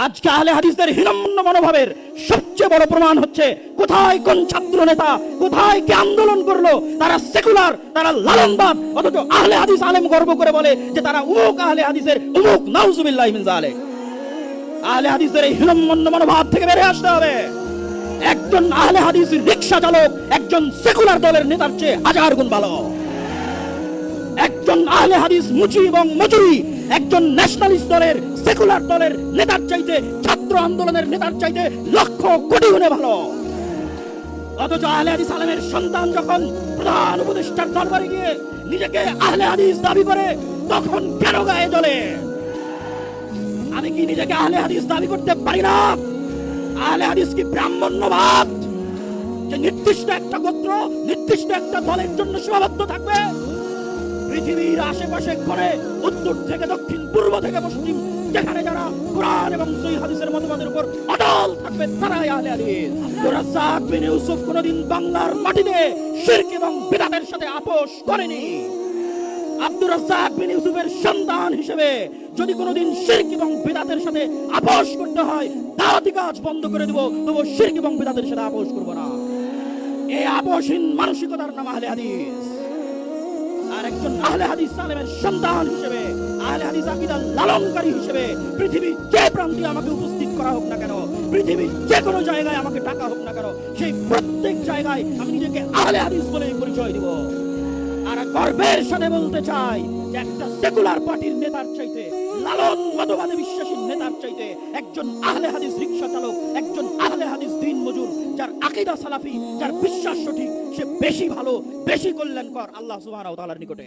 আজকে আহলে হাদিসদের হীনম্মন্য মনোভাবের সবচেয়ে বড় প্রমাণ হচ্ছে কোথায় কোন ছাত্র নেতা কোথায় কি আন্দোলন করলো, তারা সেকুলার, তারা লালনবাদ, অথচ আহলে হাদিস আলেম গর্ব করে বলে যে তারা উমুক আহলে হাদিসের উমুক। নাউজুবিল্লাহ মিন যালিক। আহলে হাদিসদের এই হীনম্মন্য মনোভাব থেকে বেরিয়ে আসতে হবে। একজন আহলে হাদিস রিকশা চালক একজন সেকুলার দলের নেতার চেয়ে হাজার গুণ ভালো। একজন আহলে হাদিস মুচি এবং মজুরি একজন ন্যাশনালিস্ট দলের সেকুলার দলের নেতার চাইতে, ছাত্র আন্দোলনের নেতার চাইতে লক্ষ কোটি গুণে ভালো। অথচ আহলে হাদিস আলেমের সন্তান যখন প্রধান উপদেষ্টার দরবারে গিয়ে নিজেকে আহলে হাদিস দাবি করে, তখন কেন গায়ে জ্বলে? আমি কি নিজেকে আহলে হাদিস দাবি করতে পারি না? আহলে হাদিস কি ব্রাহ্মণ্যবাদ যে নির্দিষ্ট একটা গোত্র নির্দিষ্ট একটা দলের জন্য সীমাবদ্ধ থাকবে? পৃথিবীর আশেপাশে ঘরে উত্তর থেকে দক্ষিণ, পূর্ব থেকে পশ্চিম, যেখানে যারা কোরআন এবং সহিহ হাদিসের মতবাদের উপর অটল থাকবে তারাই আহলে হাদিস। আব্দুর রাজ্জাক বিন ইউসুফ কোনদিন বাংলার মাটিতে শিরক এবং বিদআতের সাথে আপোষ করেনি। আব্দুর রাজ্জাক বিন ইউসুফের সন্তান হিসেবে যদি কোনদিন শিরক এবং বিদআতের সাথে আপোষ করতে হয়, দাওয়াতি কাজ বন্ধ করে দেব, তবু শিরক এবং বিদআতের সাথে আপোষ করব না। এই আপোষহীন মানসিকতার নাম আহলে হাদিস। আর একজন আহলে হাদিস আলেমের সন্তান হিসেবে, আহলে হাদিস আকীদার লালনকারী হিসেবে পৃথিবীর যে প্রান্তে আমাকে উপস্থিত করা হোক না কেন, পৃথিবীর যে কোনো জায়গায় আমাকে ডাকা হোক না কেন, সেই প্রত্যেক জায়গায় আমি নিজেকে আহলে হাদিস বলে পরিচয় দিব। আর গর্বের সাথে বলতে চাই যে একটা সেকুলার পার্টির নেতার চাইতে, লালন মতবাদে বিশ্বাসী নেতার চাইতে একজন আহলে হাদিস রিকশা চালক, একজন আহলে হাদিস দিন মজুর, যার আকীদা সালাফি, যার বিশ্বাস সঠিক, সে বেশি ভালো, বেশি কল্যাণকর আল্লাহ সুবহানাহু ওয়া তাআলার নিকটে।